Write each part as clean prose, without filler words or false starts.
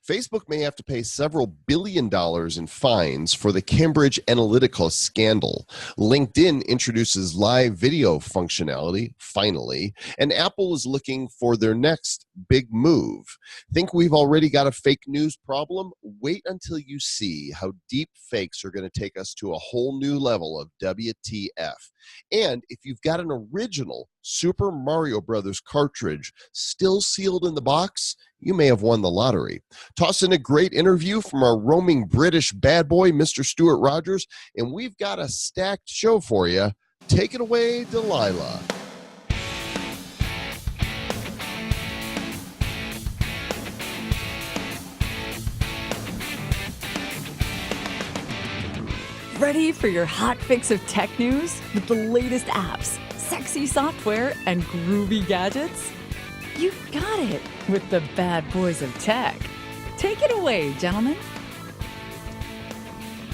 Facebook may have to pay several $billion in fines for the Cambridge Analytica scandal. LinkedIn introduces live video functionality, finally, and Apple is looking for their next big move. Think we've already got a fake news problem? Wait until you see how deep fakes are going to take us to a whole new level of WTF. And if you've got an original Super Mario Brothers cartridge still sealed in the box, you may have won the lottery. Toss in a great interview from our roaming British bad boy, Mr. Stewart Rogers, and we've got a stacked show for you. Take it away, Delilah. Ready for your hot fix of tech news with the latest apps, sexy software, and groovy gadgets? You've got it with the bad boys of tech. Take it away, gentlemen.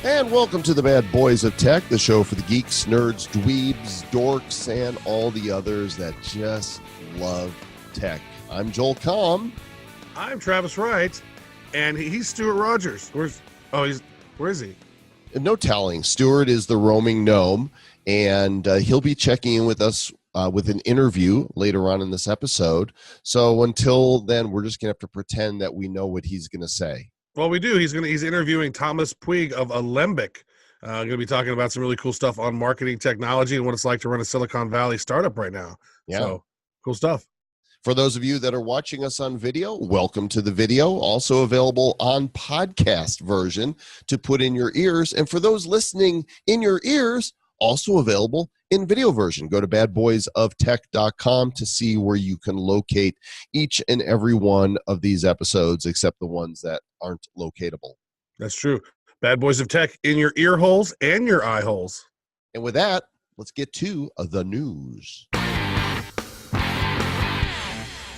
And welcome to the Bad Boys of Tech, the show for the geeks, nerds, dweebs, dorks, and all the others that just love tech. I'm Joel Comm. I'm Travis Wright, and he's Stewart Rogers. Where is he? No telling. Stewart is the roaming gnome, and he'll be checking in with us with an interview later on in this episode. So until then, we're just going to have to pretend that we know what he's going to say. Well, we do. He's interviewing Thomas Puig of Alembic. Going to be talking about some really cool stuff on marketing technology and what it's like to run a Silicon Valley startup right now. Yeah. So cool stuff. For those of you that are watching us on video, welcome to the video. Also available on podcast version to put in your ears. And for those listening in your ears, also available in video version. Go to badboysoftech.com to see where you can locate each and every one of these episodes, except the ones that aren't locatable. That's true. Bad Boys of Tech in your ear holes and your eye holes. And with that, let's get to the news.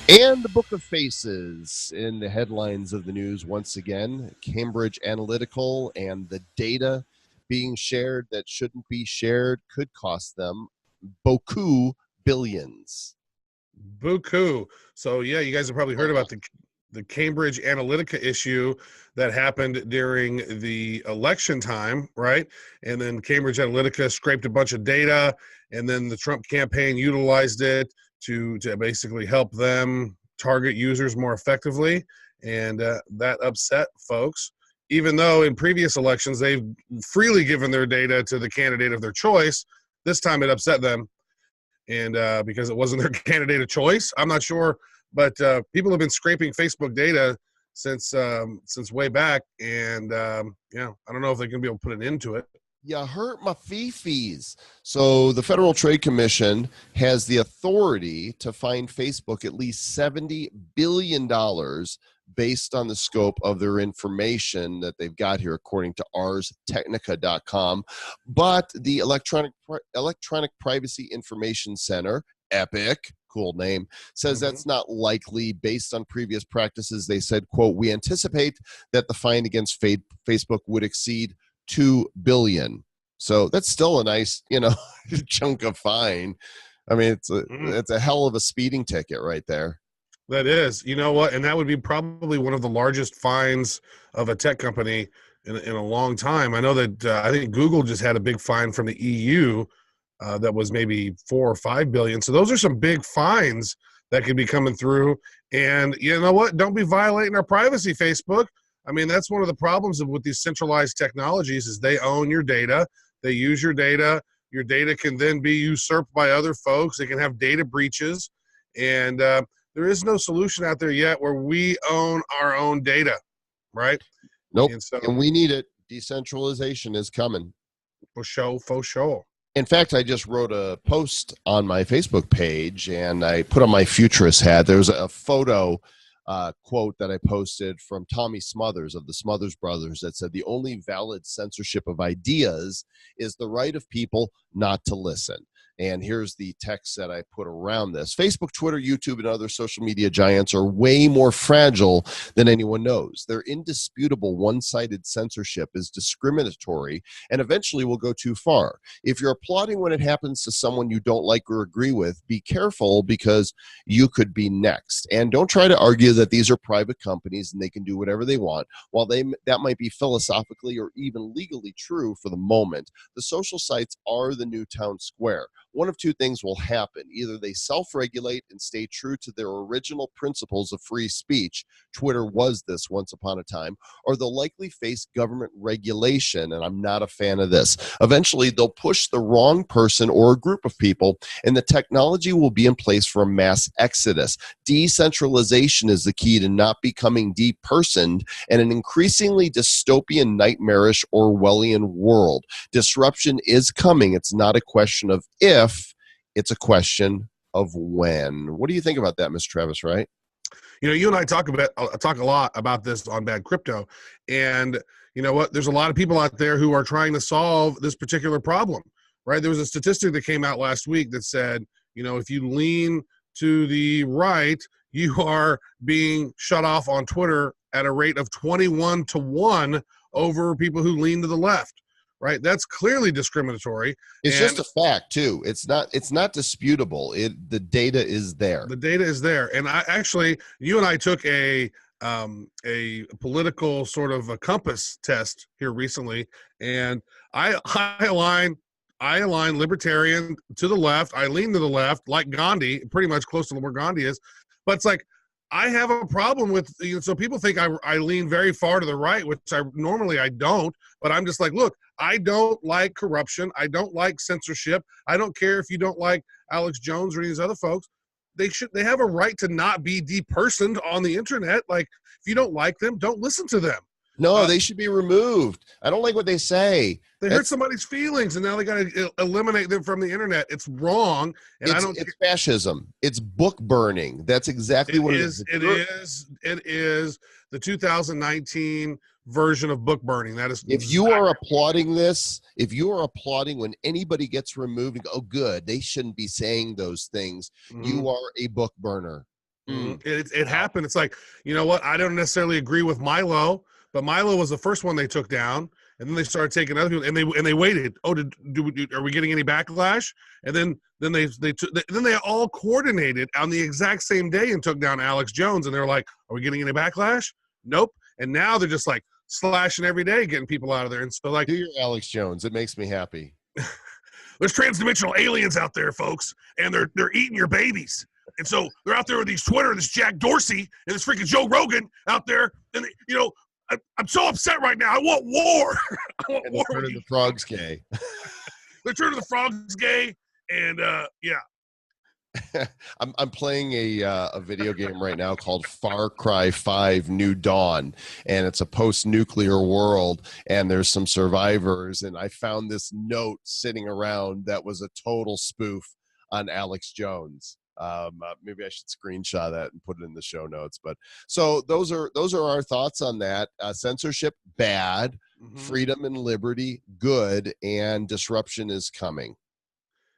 And the Book of Faces in the headlines of the news once again. Cambridge Analytica and the data being shared that shouldn't be shared could cost them beaucoup billions. Buku. So, yeah, you guys have probably heard about the Cambridge Analytica issue that happened during the election time, right? And then Cambridge Analytica scraped a bunch of data, and then the Trump campaign utilized it to basically help them target users more effectively. And that upset folks, even though in previous elections they've freely given their data to the candidate of their choice. This time it upset them. And because it wasn't their candidate of choice, I'm not sure. But people have been scraping Facebook data since way back. And, I don't know if they're going to be able to put an end to it. You hurt my fee-fees. So the Federal Trade Commission has the authority to fine Facebook at least $70 billion based on the scope of their information that they've got here, according to arstechnica.com. But the Electronic Privacy Information Center, EPIC, cool name, says that's not likely based on previous practices. They said, quote, "We anticipate that the fine against Facebook would exceed $2 billion." So that's still a nice, chunk of fine. I mean, it's a hell of a speeding ticket right there. That is, you know what? And that would be probably one of the largest fines of a tech company in a long time. I know that I think Google just had a big fine from the EU that was maybe 4 or 5 billion. So those are some big fines that could be coming through. And you know what? Don't be violating our privacy, Facebook. I mean, that's one of the problems with these centralized technologies is they own your data. They use your data. Your data can then be usurped by other folks. They can have data breaches. And there is no solution out there yet where we own our own data, right? Nope. And we need it. Decentralization is coming. For sure. In fact, I just wrote a post on my Facebook page, and I put on my futurist hat. There's a photo quote that I posted from Tommy Smothers of the Smothers Brothers that said, "The only valid censorship of ideas is the right of people not to listen." And here's the text that I put around this. Facebook, Twitter, YouTube, and other social media giants are way more fragile than anyone knows. Their indisputable one-sided censorship is discriminatory and eventually will go too far. If you're applauding when it happens to someone you don't like or agree with, be careful because you could be next. And don't try to argue that these are private companies and they can do whatever they want. While that might be philosophically or even legally true for the moment, the social sites are the new town square. One of two things will happen. Either they self-regulate and stay true to their original principles of free speech. Twitter was this once upon a time. Or they'll likely face government regulation, and I'm not a fan of this. Eventually, they'll push the wrong person or a group of people, and the technology will be in place for a mass exodus. Decentralization is the key to not becoming depersoned and an increasingly dystopian, nightmarish, Orwellian world. Disruption is coming. It's not a question of if, it's a question of when. What do you think about that, Mr. Travis Wright? You and I talk a lot about this on Bad Crypto, and you know what? There's a lot of people out there who are trying to solve this particular problem, right? There was a statistic that came out last week that said, if you lean to the right, you are being shut off on Twitter at a rate of 21-1 over people who lean to the left. Right, that's clearly discriminatory. It's just a fact too. It's not disputable. The data is there. The data is there, and you and I took a political sort of a compass test here recently, and I align libertarian to the left. I lean to the left, like Gandhi, pretty much close to where Gandhi is, but it's like I have a problem with, so people think I lean very far to the right, which normally I don't, but I'm just like, look, I don't like corruption. I don't like censorship. I don't care if you don't like Alex Jones or any of these other folks. They have a right to not be depersoned on the internet. Like, if you don't like them, don't listen to them. No, they should be removed. I don't like what they say. They hurt somebody's feelings, and now they got to eliminate them from the internet. It's wrong, and it's fascism. It's book burning. That's exactly what it is. It is the 2019 version of book burning. That is. If you are applauding this, if you are applauding when anybody gets removed, and go, oh, good, they shouldn't be saying those things. Mm-hmm. You are a book burner. Mm-hmm. It happened. It's like, you know what? I don't necessarily agree with Milo. But Milo was the first one they took down, and then they started taking other people, and they waited. Oh, are we getting any backlash? And then they all coordinated on the exact same day and took down Alex Jones, and they're like, are we getting any backlash? Nope. And now they're just like slashing every day, getting people out of there. And so like, do your Alex Jones. It makes me happy. There's transdimensional aliens out there, folks, and they're eating your babies. And so they're out there with this Jack Dorsey and this freaking Joe Rogan out there, and I'm so upset right now. I want war. I want war. They're turning the frogs gay. They're turning the frogs gay, and yeah. I'm playing a video game right now called Far Cry 5 New Dawn, and it's a post-nuclear world, and there's some survivors, and I found this note sitting around that was a total spoof on Alex Jones. Maybe I should screenshot that and put it in the show notes. But so those are our thoughts on that. Censorship, bad. Mm-hmm. Freedom and liberty, good. And disruption is coming.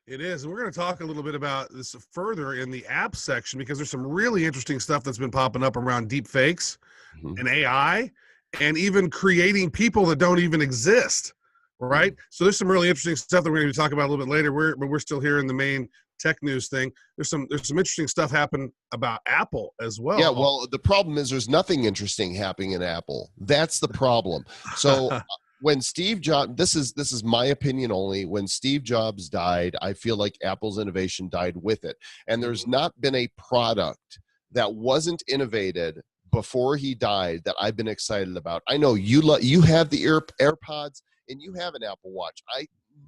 It is. And we're going to talk a little bit about this further in the app section, because there's some really interesting stuff that's been popping up around deep fakes and AI, and even creating people that don't even exist. Right. So there's some really interesting stuff that we're going to be talking about a little bit later. But we're still here in the main tech news thing. There's some interesting stuff happening about Apple as well. Yeah, well, the problem is there's nothing interesting happening in Apple. That's the problem. So when Steve Jobs, this is my opinion only, when Steve Jobs died, I feel like Apple's innovation died with it. And there's not been a product that wasn't innovated before he died that I've been excited about. I know you have the AirPods and you have an Apple Watch.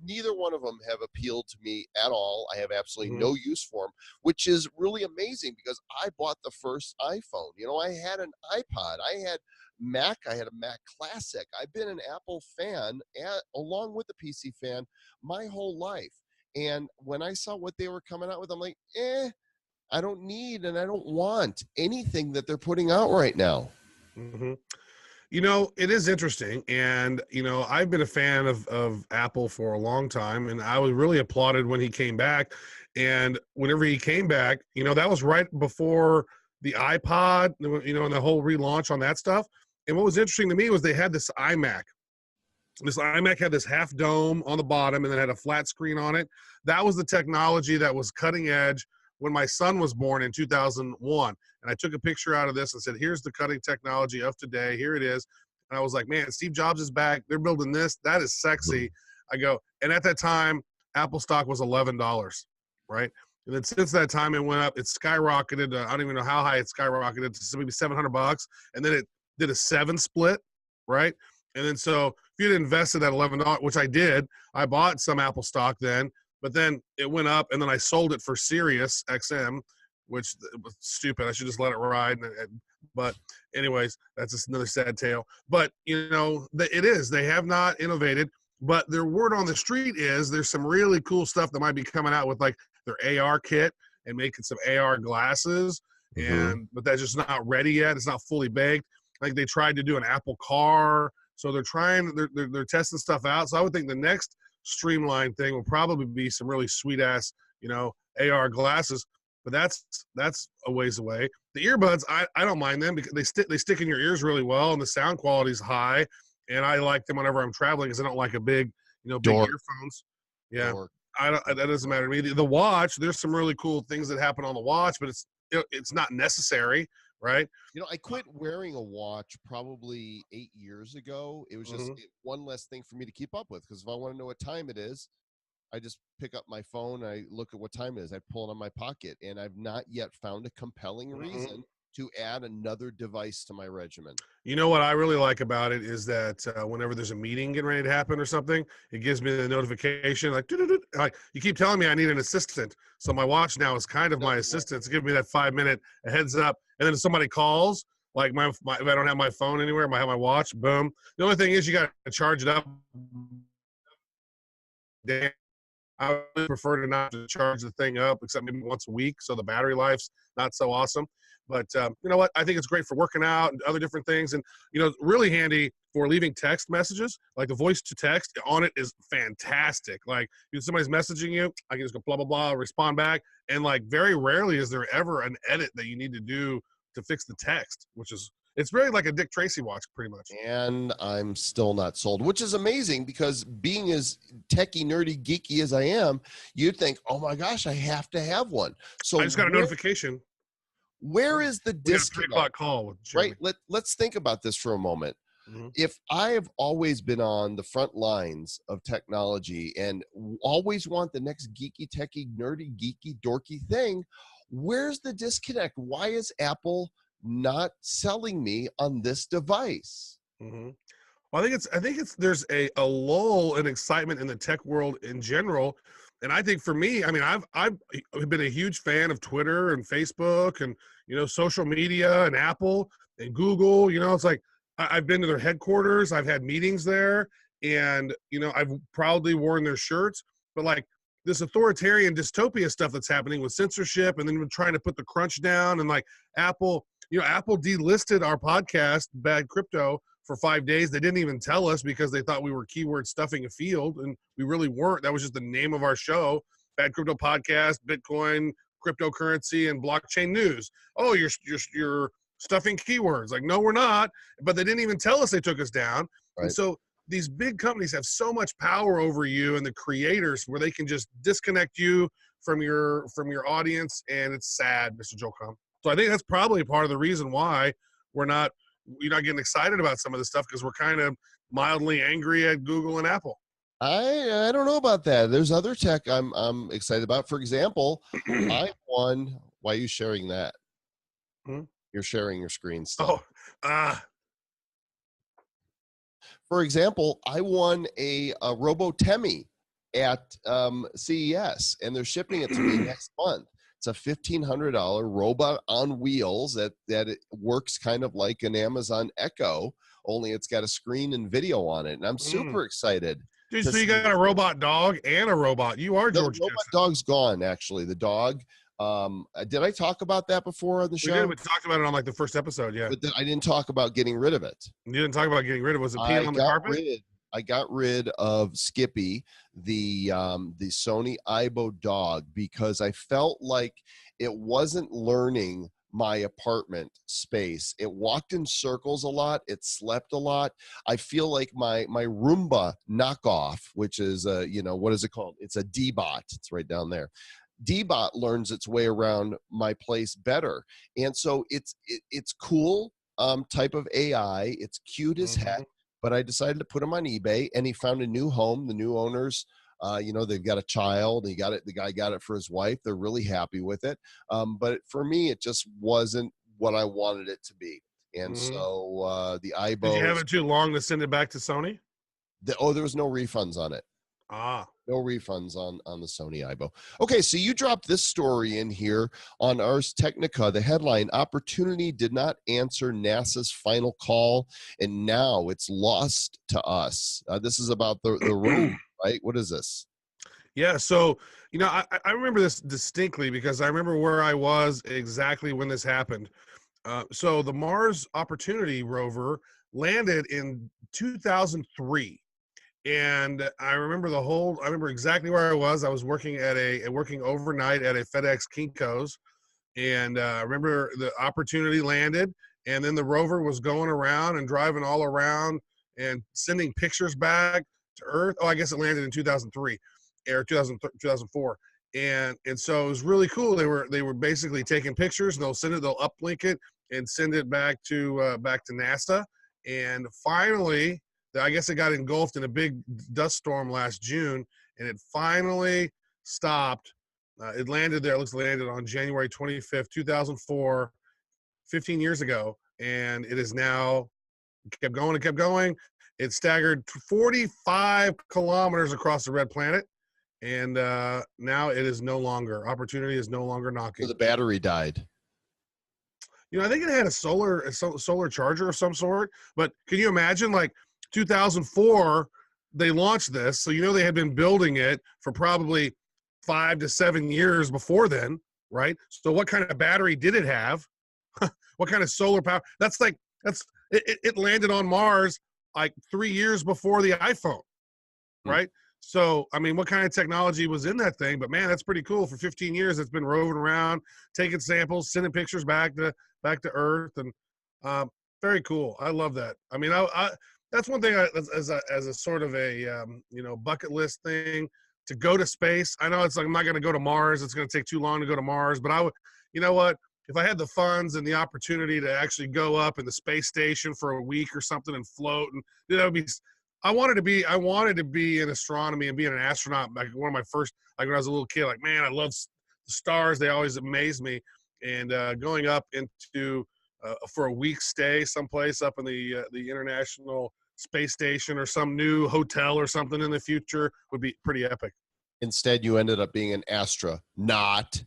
Neither one of them have appealed to me at all. I have absolutely no use for them, which is really amazing because I bought the first iPhone. I had an iPod. I had Mac. I had a Mac Classic. I've been an Apple fan along with the PC fan my whole life. And when I saw what they were coming out with, I'm like, I don't need and I don't want anything that they're putting out right now. Mm-hmm. It is interesting. And, I've been a fan of Apple for a long time, and I was really applauded when he came back. And whenever he came back, that was right before the iPod, and the whole relaunch on that stuff. And what was interesting to me was they had this iMac. This iMac had this half dome on the bottom and then had a flat screen on it. That was the technology that was cutting edge when my son was born in 2001. And I took a picture out of this and said, here's the cutting technology of today. Here it is. And I was like, man, Steve Jobs is back. They're building this. That is sexy. I go, and at that time, Apple stock was $11, right? And then since that time, it went up. It skyrocketed. I don't even know how high it skyrocketed to maybe $700. And then it did a 7 split, right? And then so if you'd invested that $11, which I did, I bought some Apple stock then, but then it went up, and then I sold it for Sirius XM, which was stupid. I should just let it ride. But anyways, that's just another sad tale. But, it is. They have not innovated, but their word on the street is there's some really cool stuff that might be coming out with like their AR kit and making some AR glasses. But that's just not ready yet. It's not fully baked. Like they tried to do an Apple car. So they're testing stuff out. So I would think the next streamlined thing will probably be some really sweet ass, AR glasses. But that's a ways away. The earbuds, I don't mind them because they stick in your ears really well, and the sound quality is high. And I like them whenever I'm traveling because I don't like a big, big earphones. Yeah, that doesn't matter to me. The watch, there's some really cool things that happen on the watch, but it's not necessary, right? I quit wearing a watch probably 8 years ago. It was just one less thing for me to keep up with, because if I want to know what time it is, I just pick up my phone, I look at what time it is, I pull it on my pocket, and I've not yet found a compelling reason to add another device to my regimen. You know what I really like about it is that whenever there's a meeting getting ready to happen or something, it gives me the notification like you keep telling me I need an assistant. So my watch now is kind of my assistant. It's giving me that 5-minute heads up. And then if somebody calls, like if I don't have my phone anywhere, I have my watch, boom. The only thing is you got to charge it up. Damn. I would prefer to not to charge the thing up except maybe once a week, so the battery life's not so awesome. But you know what? I think it's great for working out and other different things. And, really handy for leaving text messages. Like the voice to text on it is fantastic. Like if somebody's messaging you, I can just go blah, blah, blah, respond back. And like very rarely is there ever an edit that you need to do to fix the text, it's very like a Dick Tracy watch pretty much. And I'm still not sold, which is amazing because being as techie, nerdy, geeky as I am, you'd think, oh my gosh, I have to have one. So I just got a notification. Where is the disconnect? We got a 3 o'clock call with Jimmy. Right. Let's think about this for a moment. If I have always been on the front lines of technology and always want the next geeky, techie, nerdy, geeky, dorky thing, where's the disconnect? Why is Apple not selling me on this device? Well, I think it's there's a lull in excitement in the tech world in general. And I think for me, I mean, I've been a huge fan of Twitter and Facebook and, social media and Apple and Google. It's like I've been to their headquarters. I've had meetings there, and, I've proudly worn their shirts. But like this authoritarian dystopia stuff that's happening with censorship, and then we're trying to put the crunch down, and like Apple delisted our podcast, Bad Crypto, for 5 days. They didn't even tell us because they thought we were keyword stuffing a field, and we really weren't. That was just the name of our show, Bad Crypto Podcast, Bitcoin, cryptocurrency, and blockchain news. Oh, you're stuffing keywords. Like, no, we're not. But they didn't even tell us they took us down. Right. And so these big companies have so much power over you and the creators where they can just disconnect you from your audience, and it's sad, Mr. Joel Comm. So I think that's probably part of the reason why you're not getting excited about some of this stuff, because we're kind of mildly angry at Google and Apple. I don't know about that. There's other tech I'm excited about. For example, I won. Why are you sharing that? You're sharing your screen still. For example, I won a Robotemi at CES, and they're shipping it to me next month. It's a $1,500 robot on wheels that it works kind of like an Amazon Echo, only it's got a screen and video on it. And I'm super excited. Dude, so you got a robot dog and a robot. You are George. The robot dog's gone, actually. The dog, Did I talk about that before on the We did. show? We talked about it on like the first episode. Yeah. But I didn't talk about getting rid of it. You didn't talk about getting rid of. Was it peeing I on the got carpet? rid. I got rid of Skippy, the Sony Aibo dog, because I felt like it wasn't learning my apartment space. It walked in circles a lot. It slept a lot. I feel like my Roomba knockoff, which is what is it called? It's a D-Bot. It's right down there. D-Bot learns its way around my place better, and so it's cool type of AI. It's cute as heck. But I decided to put him on eBay, and he found a new home. The new owners, they've got a child. He got it. The guy got it for his wife. They're really happy with it. But for me, it just wasn't what I wanted it to be. And so the Aibo. Did you have it too long to send it back to Sony? There was no refunds on it. No refunds on the Sony Aibo. Okay, so you dropped this story in here on Ars Technica. The headline: Opportunity did not answer NASA's final call, and now it's lost to us. This is about the rover, right? What is this? Yeah, so I remember this distinctly because I remember where I was exactly when this happened. So the Mars Opportunity rover landed in 2003. And I remember exactly where I was. I was working working overnight at a FedEx Kinko's, and I remember the Opportunity landed, and then the rover was going around and driving all around and sending pictures back to Earth. Oh, I guess it landed in 2003 or 2004. And so it was really cool. They were basically taking pictures, and they'll uplink it and send it back to NASA. And finally, I guess it got engulfed in a big dust storm last June, and it finally stopped. It landed there. It looks like it landed on January 25th, 2004, 15 years ago, and it is now kept going and kept going. It staggered 45 kilometers across the red planet, and now it is no longer. Opportunity is no longer knocking. So the battery died. I think it had a solar charger of some sort, but can you imagine, like, 2004, they launched this. So, they had been building it for probably 5 to 7 years before then, right? So what kind of battery did it have? What kind of solar power? It landed on Mars like 3 years before the iPhone, right? So, I mean, what kind of technology was in that thing? But man, that's pretty cool. For 15 years, it's been roving around, taking samples, sending pictures back to Earth, and very cool. I love that. I mean, that's one thing as a sort of a bucket list thing, to go to space. I know it's like, I'm not going to go to Mars. It's going to take too long to go to Mars. But I would, you know what? If I had the funds and the opportunity to actually go up in the space station for a week or something and float, and that would be. I wanted to be in astronomy and being an astronaut. Like one of my first, like when I was a little kid, like, man, I love the stars. They always amaze me. And going up into for a week stay someplace up in the International Space Station or some new hotel or something in the future would be pretty epic. Instead, you ended up being an astronaut.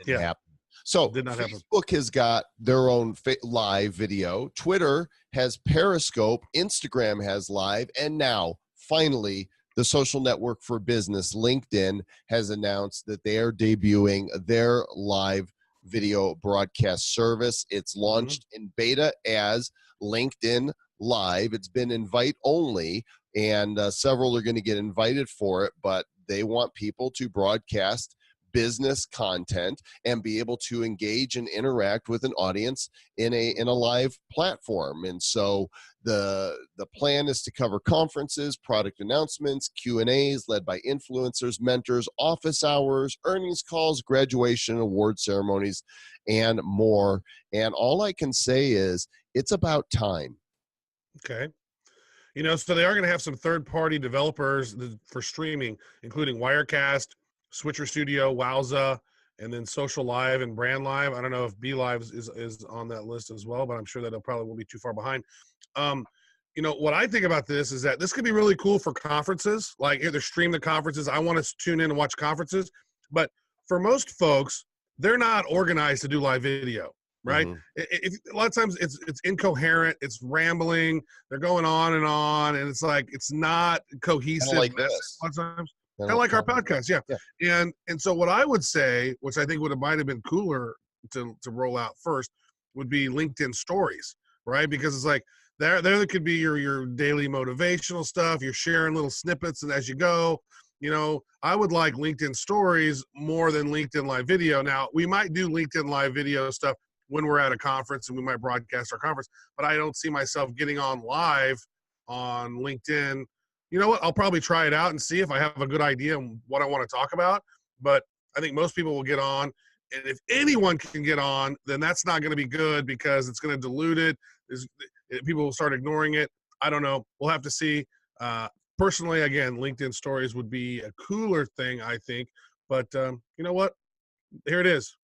Yeah. Happen. So Did not happen. Facebook has got their own live video. Twitter has Periscope. Instagram has live. And now, finally, the social network for business, LinkedIn, has announced that they are debuting their live video broadcast service. It's launched in beta as LinkedIn Live. It's been invite only, and several are going to get invited for it, but they want people to broadcast business content and be able to engage and interact with an audience in a live platform. And so the plan is to cover conferences, product announcements, Q&As led by influencers, mentors, office hours, earnings calls, graduation, award ceremonies, and more. And all I can say is it's about time. Okay. So they are going to have some third-party developers for streaming, including Wirecast, Switcher Studio, Wowza, and then Social Live and Brand Live. I don't know if B Live is on that list as well, but I'm sure that it probably will be too far behind. What I think about this is that this could be really cool for conferences, like either stream the conferences. I want to tune in and watch conferences, but for most folks, they're not organized to do live video, right? A lot of times it's incoherent, it's rambling, they're going on, and it's like it's not cohesive. Like this. A lot of times. Kind of like our podcast, yeah. Yeah. And so what I would say, which I think might have been cooler to roll out first, would be LinkedIn stories, right? Because it's like there could be your daily motivational stuff. You're sharing little snippets, and as you go, I would like LinkedIn stories more than LinkedIn live video. Now, we might do LinkedIn live video stuff when we're at a conference, and we might broadcast our conference, but I don't see myself getting on live on LinkedIn. You know what? I'll probably try it out and see if I have a good idea on what I want to talk about. But I think most people will get on. And if anyone can get on, then that's not going to be good because it's going to dilute it. People will start ignoring it. I don't know. We'll have to see. Personally, again, LinkedIn stories would be a cooler thing, I think. But you know what? Here it is.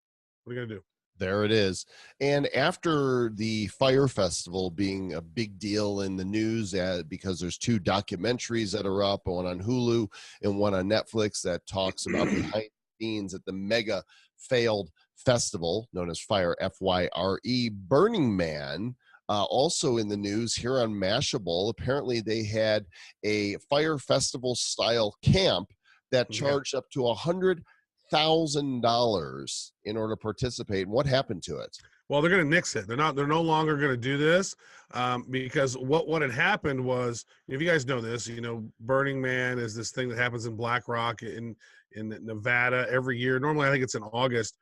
What are you going to do? There it is. And after the Fire Festival being a big deal in the news because there's 2 documentaries that are up, one on Hulu and one on Netflix that talks about behind the scenes at the mega failed festival known as Fire, F-Y-R-E. Burning Man, also in the news here on Mashable. Apparently they had a Fire Festival style camp that charged up to $100,000 in order to participate. And what happened to it? Well, they're going to nix it. They're no longer going to do this because what had happened was, if you guys know this, Burning Man is this thing that happens in Black Rock in Nevada every year. Normally, I think it's in August.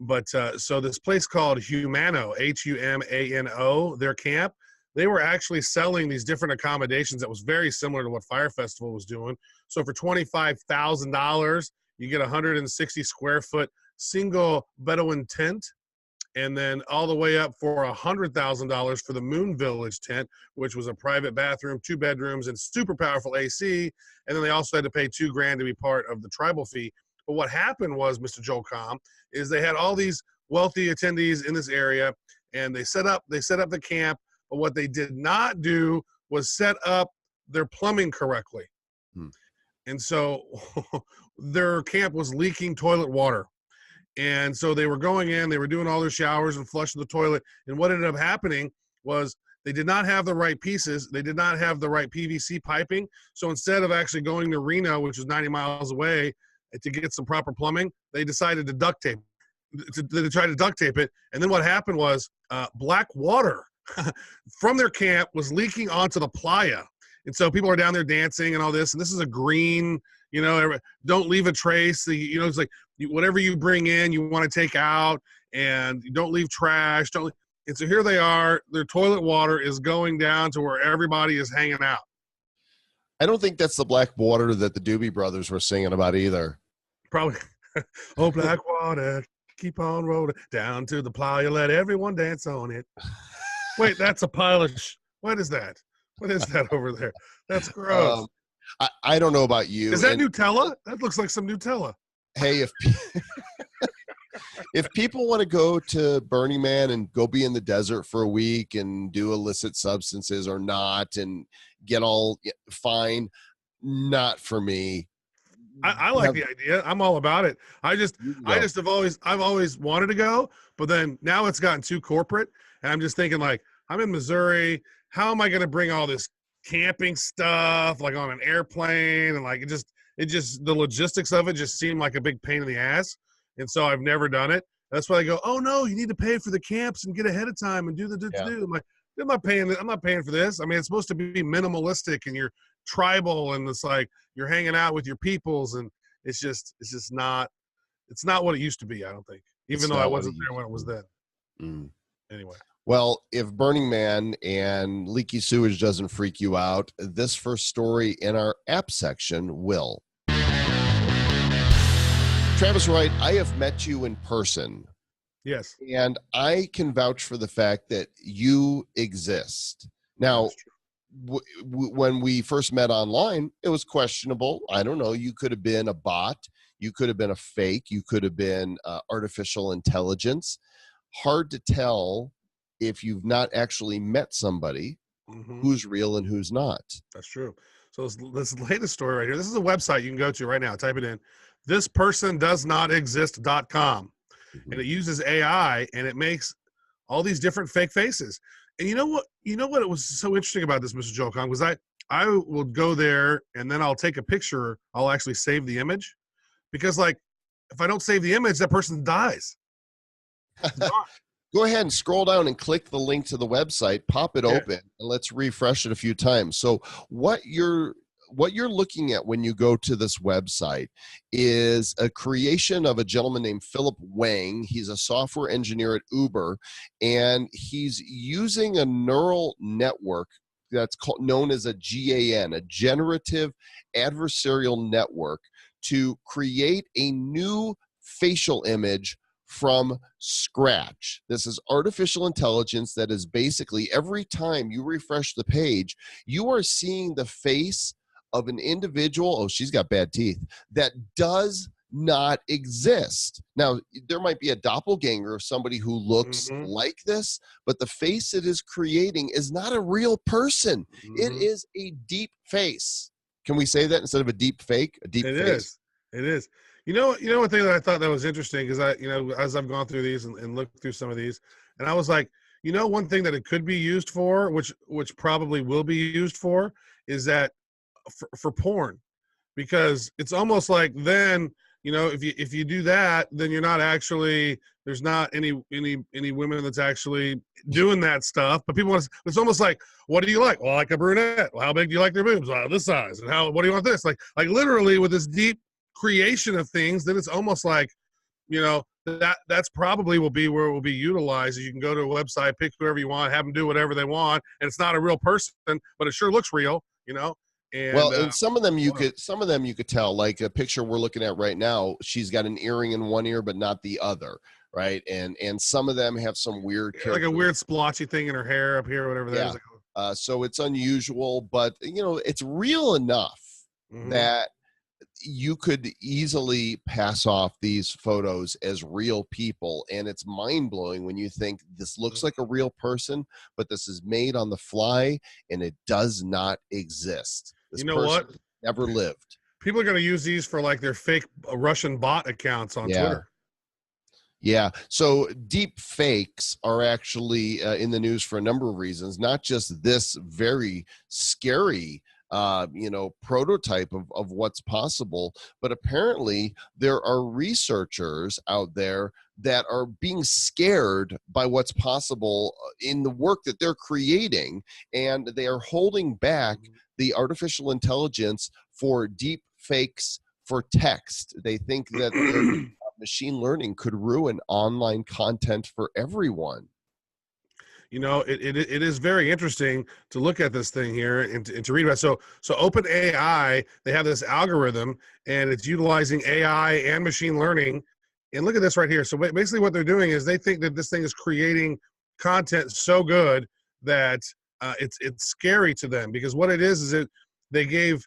But so this place called Humano, Humano, their camp, they were actually selling these different accommodations that was very similar to what Fire Festival was doing. So for $25,000, you get a 160 square foot single Bedouin tent, and then all the way up for $100,000 for the Moon Village tent, which was a private bathroom, 2 bedrooms, and super powerful AC. And then they also had to pay $2,000 to be part of the tribal fee. But what happened was, Mr. Joel Comm, is they had all these wealthy attendees in this area, and they set up the camp. But what they did not do was set up their plumbing correctly. And so their camp was leaking toilet water. And so they were going in, they were doing all their showers and flushing the toilet. And what ended up happening was they did not have the right pieces. They did not have the right PVC piping. So instead of actually going to Reno, which was 90 miles away, to get some proper plumbing, they decided to duct tape. They tried to duct tape it. And then what happened was black water from their camp was leaking onto the playa. And so people are down there dancing and all this. And this is a green, don't leave a trace. It's like whatever you bring in, you want to take out, and you don't leave trash. And so here they are. Their toilet water is going down to where everybody is hanging out. I don't think that's the black water that the Doobie Brothers were singing about either. Probably. Oh, black water, keep on rolling down to the playa, let everyone dance on it. Wait, that's a pile of what is that? What is that over there? That's gross. I don't know about you. Is that Nutella? That looks like some Nutella. Hey, if people want to go to Burning Man and go be in the desert for a week and do illicit substances or not and get all fine, not for me. I like the idea. I'm all about it. I've always wanted to go, but then now it's gotten too corporate. And I'm just thinking, like, I'm in Missouri. How am I going to bring all this camping stuff, like, on an airplane? And like, it just the logistics of it just seemed like a big pain in the ass. And so I've never done it. That's why I go, oh no, you need to pay for the camps and get ahead of time and do the do. I'm like, I'm not paying for this. I mean, it's supposed to be minimalistic and you're tribal, and it's like you're hanging out with your peoples, and it's just not what it used to be, I don't think. Even though I wasn't there when it was then. Anyway. Well, if Burning Man and leaky sewage doesn't freak you out, this first story in our app section will. Travis Wright, I have met you in person. Yes. And I can vouch for the fact that you exist. Now, when we first met online, it was questionable. I don't know. You could have been a bot. You could have been a fake. You could have been artificial intelligence. Hard to tell if you've not actually met somebody who's real and who's not. That's true. So this latest story right here, this is a website you can go to right now. Type it in, thispersondoesnotexist.com. And it uses AI, and it makes all these different fake faces. And you know what it was so interesting about this, Mr. Joel Comm, was I I will go there and then I'll take a picture. I'll actually save the image because, like, if I don't save the image, that person dies. Go ahead and scroll down and click the link to the website, pop it Yeah. open, and let's refresh it a few times. So what you're looking at when you go to this website is a creation of a gentleman named Philip Wang. He's a software engineer at Uber, and he's using a neural network that's known as a GAN, a generative adversarial network, to create a new facial image from scratch. This is artificial intelligence that is basically, every time you refresh the page, you are seeing the face of an individual, oh, she's got bad teeth, that does not exist. Now, there might be a doppelganger of somebody who looks like this, but the face it is creating is not a real person. It is a deep face. Can we say that instead of a deep fake? A deep face. It is. You know, one thing that I thought that was interesting is as I've gone through these and looked through some of these, and I was like, one thing that it could be used for, which probably will be used for, is that for porn, because it's almost like then, if you do that, then you're not actually, there's not any women that's actually doing that stuff. But people it's almost like, what do you like? Well, I like a brunette. Well, how big do you like their boobs? Well, this size. And what do you want this? Like literally with this deep creation of things, then it's almost like, that's probably will be where it will be utilized. You can go to a website, pick whoever you want, have them do whatever they want, and it's not a real person, but it sure looks real, And some of them you could tell, like a picture we're looking at right now, she's got an earring in one ear but not the other, right? And some of them have some weird, like a weird splotchy thing in her hair up here, whatever that is. So it's unusual, but it's real enough that you could easily pass off these photos as real people. And it's mind-blowing when you think this looks like a real person, but this is made on the fly and it does not exist. This person never lived. People are going to use these for like their fake Russian bot accounts on Twitter. Yeah. So deep fakes are actually in the news for a number of reasons, not just this very scary prototype of what's possible, but apparently there are researchers out there that are being scared by what's possible in the work that they're creating, and they are holding back the artificial intelligence for deep fakes for text. They think that machine learning could ruin online content for everyone. It is very interesting to look at this thing here and to read about. So OpenAI, they have this algorithm, and it's utilizing AI and machine learning. And look at this right here. So basically what they're doing is they think that this thing is creating content so good that it's scary to them, because what it is they gave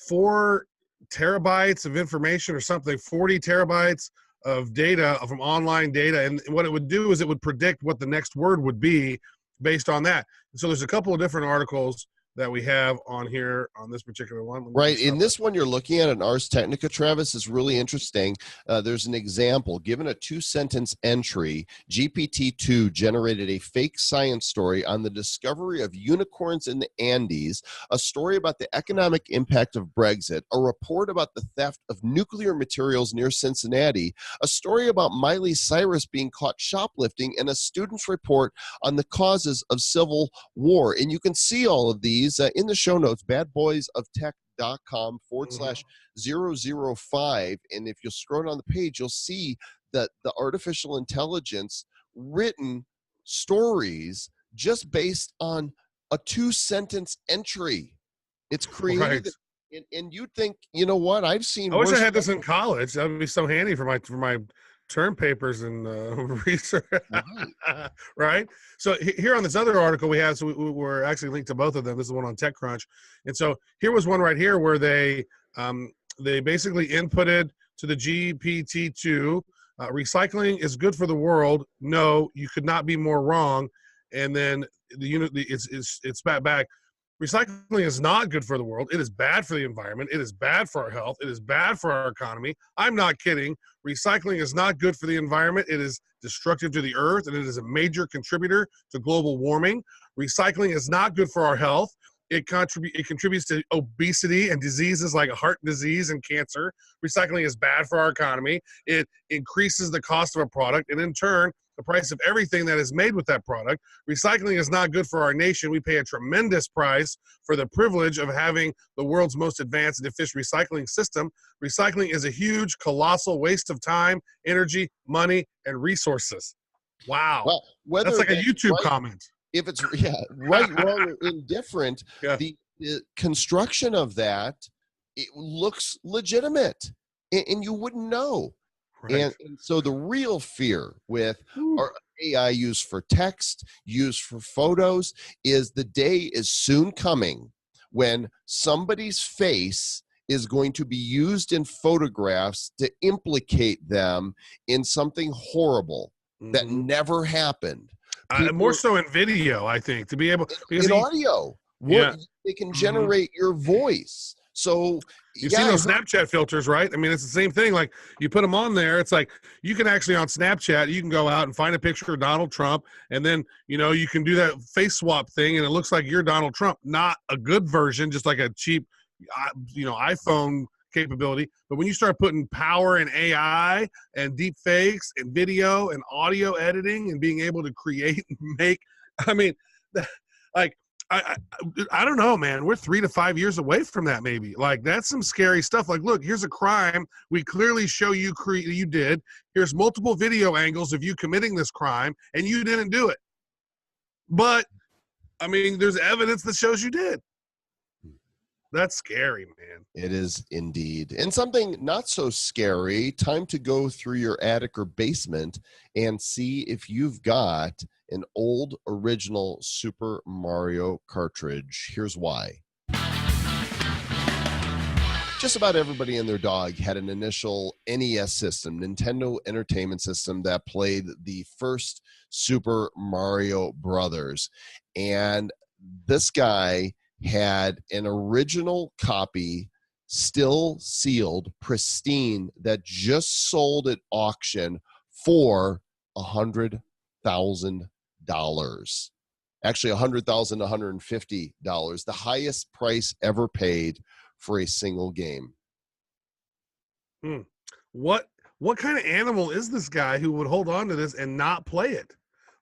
4 terabytes of information or something, 40 terabytes of data from online data, and what it would do is it would predict what the next word would be based on that. And so there's a couple of different articles that we have on here on this particular one. Right. In this one you're looking at, an Ars Technica, Travis, is really interesting. There's an example. Given a 2-sentence entry, GPT-2 generated a fake science story on the discovery of unicorns in the Andes, a story about the economic impact of Brexit, a report about the theft of nuclear materials near Cincinnati, a story about Miley Cyrus being caught shoplifting, and a student's report on the causes of civil war. And you can see all of these in the show notes, badboysoftech.com/005. And if you'll scroll down the page, you'll see that the artificial intelligence written stories just based on a 2-sentence entry. It's created. Right. And you'd think, you know what? I've seen. I wish I had this in college. That would be so handy for my term papers and research. Right. So here on this other article we have, so we're actually linked to both of them. This is the one on TechCrunch. And so here was one right here where they basically inputted to the GPT-2, recycling is good for the world. No, you could not be more wrong. And then it's spat back. Recycling is not good for the world. It is bad for the environment. It is bad for our health. It is bad for our economy. I'm not kidding. Recycling is not good for the environment. It is destructive to the earth, and it is a major contributor to global warming. Recycling is not good for our health. It contributes to obesity and diseases like heart disease and cancer. Recycling is bad for our economy. It increases the cost of a product, and in turn, the price of everything that is made with that product. Recycling is not good for our nation. We pay a tremendous price for the privilege of having the world's most advanced and efficient recycling system. Recycling is a huge, colossal waste of time, energy, money, and resources. Wow. Well, whether that's like a that's YouTube right, comment. if it's right, wrong, or indifferent, Yeah. the construction of that, it looks legitimate, and you wouldn't know. Right. And so the real fear with our AI used for text, used for photos, is the day is soon coming when somebody's face is going to be used in photographs to implicate them in something horrible that never happened. More so in video, I think, to be able In audio, Yeah. they can generate your voice. So You've seen those Snapchat filters, right? I mean, it's the same thing. Like, you put them on there, it's like you can actually, on Snapchat, you can go out and find a picture of Donald Trump, and then, you can do that face swap thing, and it looks like you're Donald Trump. Not a good version, just like a cheap, iPhone capability. But when you start putting power in AI and deep fakes and video and audio editing and being able to create and make, I mean, like, I don't know, man. We're 3 to 5 years away from that, maybe. Like, that's some scary stuff. Like, look, here's a crime. We clearly show you did. Here's multiple video angles of you committing this crime, and you didn't do it. But, I mean, there's evidence that shows you did. That's scary, man. It is indeed. And something not so scary, time to go through your attic or basement and see if you've got an old original Super Mario cartridge. Here's why. Just about everybody and their dog had an initial NES system, Nintendo Entertainment System, that played the first Super Mario Brothers. And this guy had an original copy, still sealed, pristine, that just sold at auction for $100,000. Actually, $100,000, $150, the highest price ever paid for a single game. What kind of animal is this guy who would hold on to this and not play it?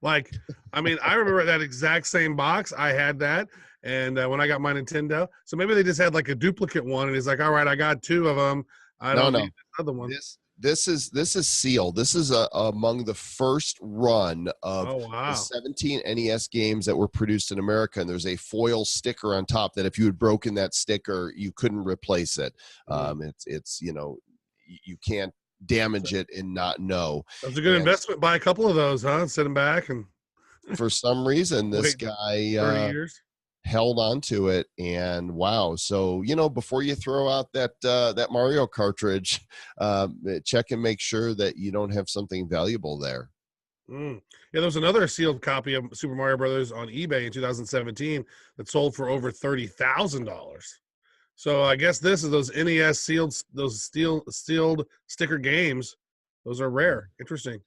Like, I mean, I remember that exact same box. I had that. And when I got my Nintendo, so maybe they just had like a duplicate one, and he's like, "All right, I got 2 of them. I don't need another one." This is sealed. This is among the first run of the 17 NES games that were produced in America, and there's a foil sticker on top that if you had broken that sticker, you couldn't replace it. It's you can't damage it and not know. That's a good investment. Buy a couple of those, huh? Sit them back, and for some reason, this guy 30 years. held on to it, and wow. So before you throw out that Mario cartridge, check and make sure that you don't have something valuable there. Yeah, there was another sealed copy of Super Mario Brothers on eBay in 2017 that sold for over $30,000. So I guess this is those NES sealed sticker games. Those are rare. Interesting.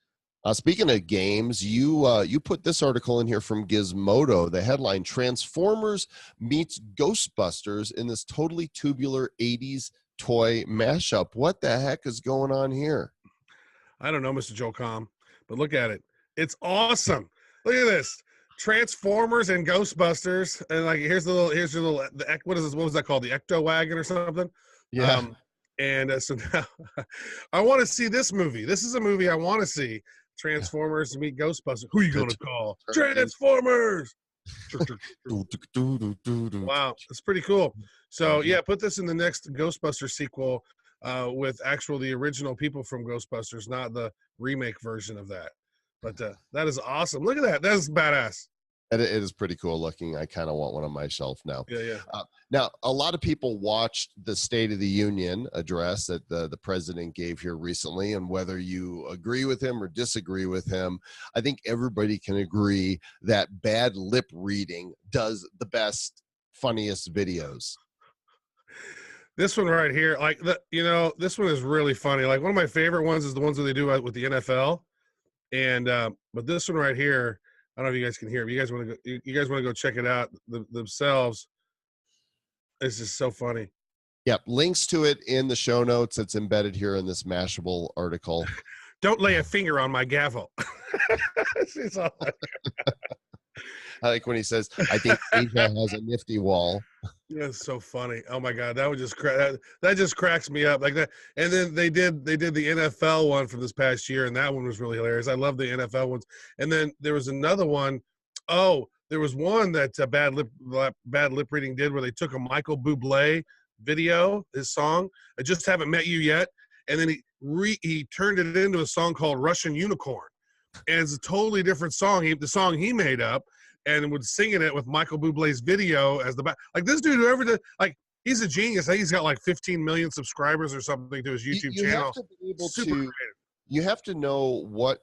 Speaking of games, you put this article in here from Gizmodo. The headline: Transformers meets Ghostbusters in this totally tubular 80s toy mashup. What the heck is going on here? I don't know, Mr. Joel Com, but look at it. It's awesome. Look at this. Transformers and Ghostbusters, and like here's your little what is this? What was that called? The Ecto Wagon or something? Yeah. So now I want to see this movie. This is a movie I want to see. Transformers meet Ghostbusters. Who are you going to call? Transformers! Wow, that's pretty cool. So, yeah, put this in the next Ghostbusters sequel with the original people from Ghostbusters, not the remake version of that. But that is awesome. Look at that. That is badass. And it is pretty cool looking. I kind of want one on my shelf now. Yeah. Now, a lot of people watched the State of the Union address that the president gave here recently, and whether you agree with him or disagree with him, I think everybody can agree that bad lip reading does the best, funniest videos. This one right here, like this one is really funny. Like one of my favorite ones is the ones that they do with the NFL, and but this one right here. I don't know if you guys can hear it. You guys want to go check it out themselves. It's just so funny. Yep, links to it in the show notes. It's embedded here in this Mashable article. Don't lay a finger on my gavel. It's all like, I like when he says, "I think Asia has a nifty wall." that's so funny. Oh my god, that would just that just cracks me up like that. And then they did the NFL one from this past year, and that one was really hilarious. I love the NFL ones. And then there was another one. Oh, there was one that bad lip reading did where they took a Michael Bublé video, his song, "I Just Haven't Met You Yet," and then he turned it into a song called "Russian Unicorn," and it's a totally different song. The song he made up. And would singing it with Michael Bublé's video as the back. Like this dude, whoever did, like he's a genius. I think he's got like 15 million subscribers or something to his YouTube channel. Have to be able Super creative. You have to know what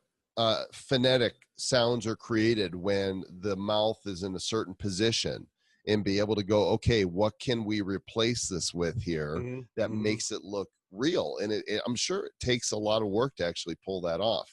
phonetic sounds are created when the mouth is in a certain position, and be able to go, okay, what can we replace this with here that makes it look real? And I'm sure it takes a lot of work to actually pull that off.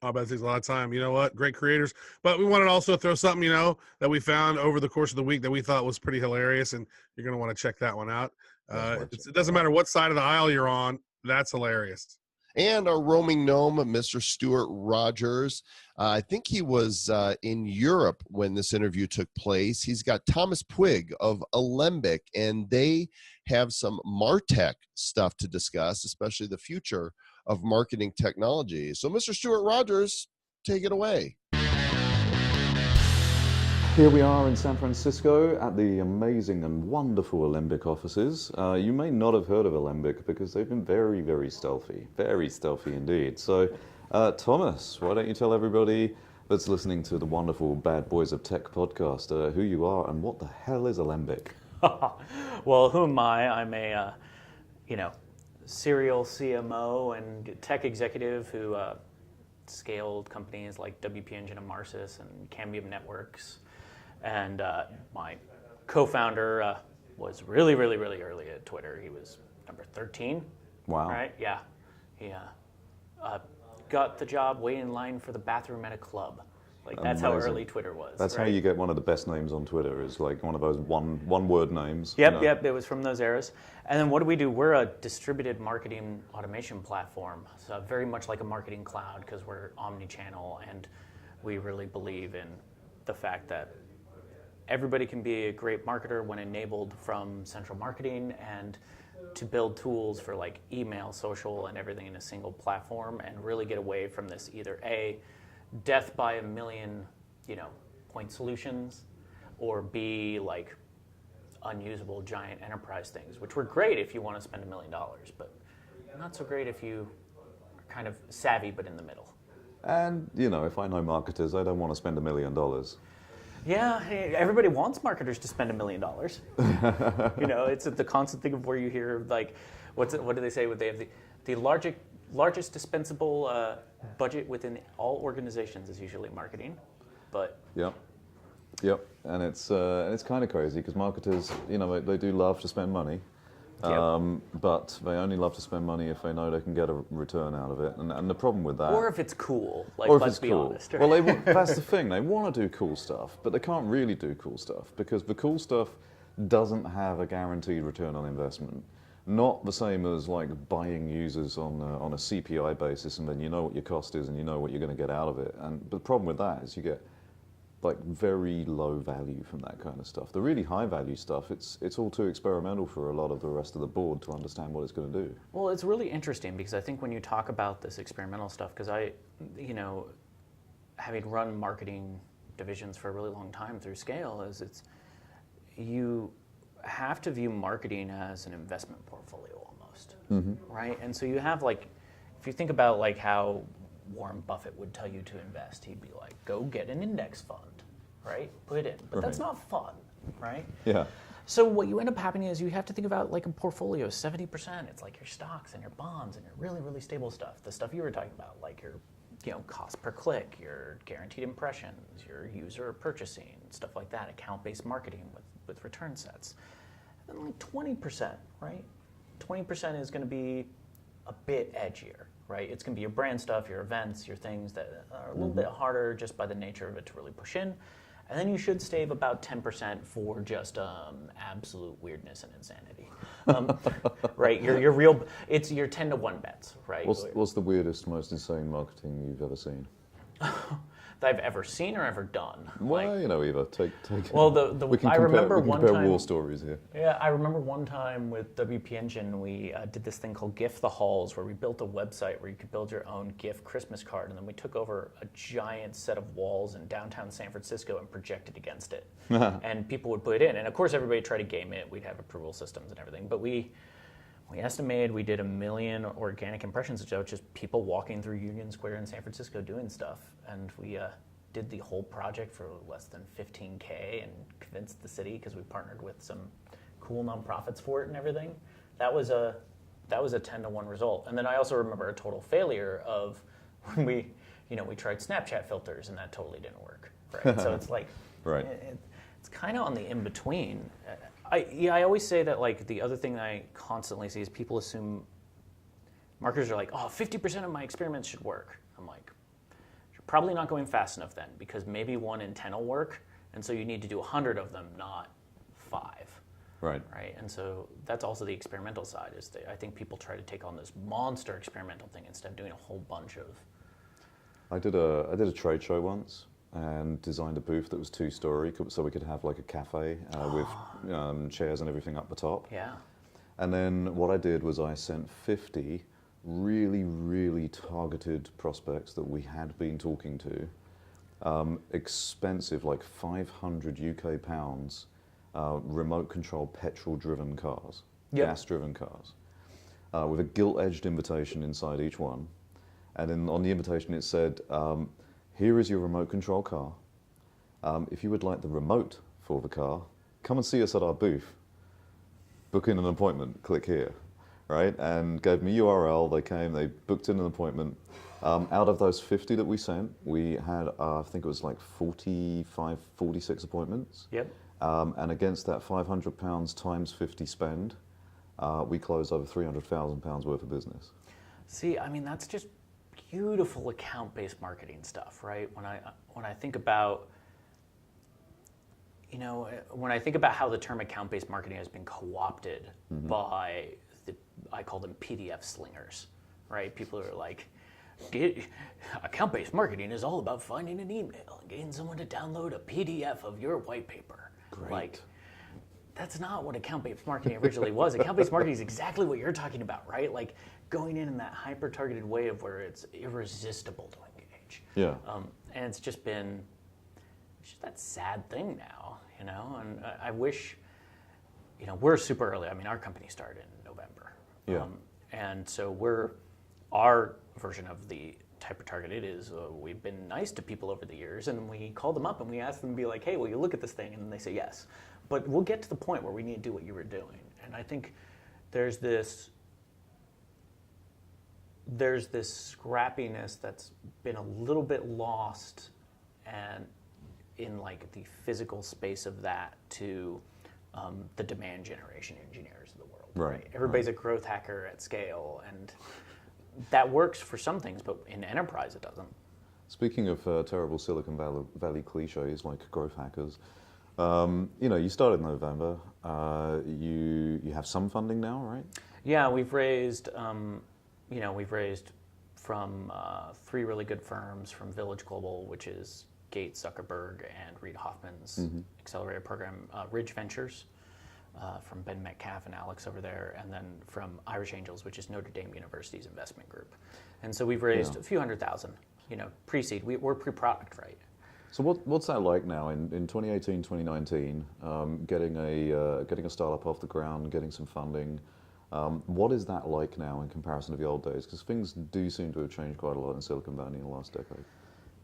I bet it takes a lot of time. You know what? Great creators. But we wanted to also throw something, that we found over the course of the week that we thought was pretty hilarious, and you're going to want to check that one out. It doesn't matter what side of the aisle you're on. That's hilarious. And our roaming gnome, Mr. Stewart Rogers. I think he was in Europe when this interview took place. He's got Thomas Puig of Alembic, and they have some MarTech stuff to discuss, especially the future of marketing technology. So, Mr. Stewart Rogers, take it away. Here we are in San Francisco at the amazing and wonderful Alembic offices. You may not have heard of Alembic because they've been very, very stealthy indeed. So, Thomas, why don't you tell everybody that's listening to the wonderful Bad Boys of Tech podcast who you are and what the hell is Alembic? Well, who am I? I'm a, serial CMO and tech executive who scaled companies like WP Engine and Marcus and Cambium Networks. And my co-founder was really, really, really early at Twitter. He was number 13. Wow. Right? Yeah. He got the job waiting in line for the bathroom at a club. Like, that's Amazing. How early Twitter was. That's right? how you get one of the best names on Twitter, is like one of those one-word names. Yep, it was from those eras. And then what do? We're a distributed marketing automation platform, so very much like a marketing cloud because we're omni-channel, and we really believe in the fact that everybody can be a great marketer when enabled from central marketing, and to build tools for like email, social, and everything in a single platform, and really get away from this either A, death by a million, point solutions, or B, like unusable giant enterprise things, which were great if you want to spend $1 million, but not so great if you are kind of savvy but in the middle. And, if I know marketers, I don't want to spend $1 million. Yeah, everybody wants marketers to spend $1 million. It's the constant thing of where you hear, like, what do they say? They have the largest dispensable budget within all organizations is usually marketing, but Yep, and it's kind of crazy because marketers, they do love to spend money, but they only love to spend money if they know they can get a return out of it. And the problem with that, or if it's cool, like, or if let's it's be cool. honest. Right? Well, that's the thing. They want to do cool stuff, but they can't really do cool stuff because the cool stuff doesn't have a guaranteed return on investment. Not the same as like buying users on a CPI basis, and then you know what your cost is and you know what you're going to get out of it. But the problem with that is you get like very low value from that kind of stuff. The really high value stuff, it's all too experimental for a lot of the rest of the board to understand what it's going to do. Well, it's really interesting because I think when you talk about this experimental stuff, because I, having run marketing divisions for a really long time through scale, you have to view marketing as an investment portfolio almost, right? And so you have like, if you think about like how Warren Buffett would tell you to invest, he'd be like, go get an index fund, right? Put it in. But that's not fun, right? Yeah. So what you end up happening is you have to think about like a portfolio, 70%. It's like your stocks and your bonds and your really, really stable stuff. The stuff you were talking about, like your cost per click, your guaranteed impressions, your user purchasing, stuff like that, account-based marketing with return sets. And then like 20%, right? 20% is going to be a bit edgier, right? It's going to be your brand stuff, your events, your things that are a little bit harder just by the nature of it to really push in. And then you should save about 10% for just absolute weirdness and insanity. Right, your real, it's your 10 to 1 bets, right? What's the weirdest, most insane marketing you've ever seen? That I've ever seen or ever done. Well, either. Take. Well, I remember we can one compare time. war stories here. Yeah, I remember one time with WP Engine, we did this thing called GIF the Halls, where we built a website where you could build your own GIF Christmas card, and then we took over a giant set of walls in downtown San Francisco and projected against it. And people would put it in, and of course everybody tried to game it. We'd have approval systems and everything, but we estimated we did 1 million organic impressions of Joe, just people walking through Union Square in San Francisco doing stuff, and we did the whole project for less than $15K and convinced the city because we partnered with some cool nonprofits for it and everything. That was a 10 to 1 result. And then I also remember a total failure of when we tried Snapchat filters and that totally didn't work. Right? So it's like, right. It's kind of on the in between. I always say that like the other thing that I constantly see is people assume marketers are like, oh, 50% of my experiments should work. I'm like, probably not going fast enough then, because maybe 1 in 10 will work, and so you need to do 100 of them, not 5. Right. Right. And so that's also the experimental side. I think people try to take on this monster experimental thing instead of doing a whole bunch of. I did a trade show once and designed a booth that was 2-story, so we could have like a cafe with chairs and everything up the top. Yeah. And then what I did was I sent 50 really, really targeted prospects that we had been talking to, expensive, like 500 UK pounds, remote control petrol-driven cars, gas-driven cars, with a gilt-edged invitation inside each one. And then on the invitation it said, here is your remote control car. If you would like the remote for the car, come and see us at our booth. Book in an appointment, click here. Right, and gave me URL. They came, they booked in an appointment. Out of those 50 that we sent, we had, I think it was like 45, 46 appointments. Yep. And against that £500 times 50 spend, we closed over £300,000 worth of business. See, I mean, that's just beautiful account-based marketing stuff, right? When I think about, when I think about how the term account-based marketing has been co-opted by I call them PDF slingers, right? People are like, account-based marketing is all about finding an email and getting someone to download a PDF of your white paper. Great. Like, that's not what account-based marketing originally was. Account-based marketing is exactly what you're talking about, right? Like going in that hyper-targeted way of where it's irresistible to engage. Yeah. And it's just that sad thing now, and I wish, we're super early. I mean, our company started in November. Yeah. And so our version of the type of targeted is we've been nice to people over the years, and we call them up and we ask them to be like, hey, will you look at this thing? And they say yes. But we'll get to the point where we need to do what you were doing. And I think there's this scrappiness that's been a little bit lost and in like the physical space of that to the demand generation engineers of the world. Right. Everybody's a growth hacker at scale, and that works for some things, but in enterprise it doesn't. Speaking of terrible Silicon Valley cliches like growth hackers, you started in November. You have some funding now, right? Yeah, we've raised from 3 really good firms, from Village Global, which is Gates, Zuckerberg, and Reid Hoffman's accelerator program, Ridge Ventures, from Ben Metcalf and Alex over there, and then from Irish Angels, which is Notre Dame University's investment group. And so we've raised a few $100,000, pre-seed. We're pre-product, right? So what's that like now in 2018, 2019, getting a startup off the ground, getting some funding? What is that like now in comparison to the old days? Because things do seem to have changed quite a lot in Silicon Valley in the last decade.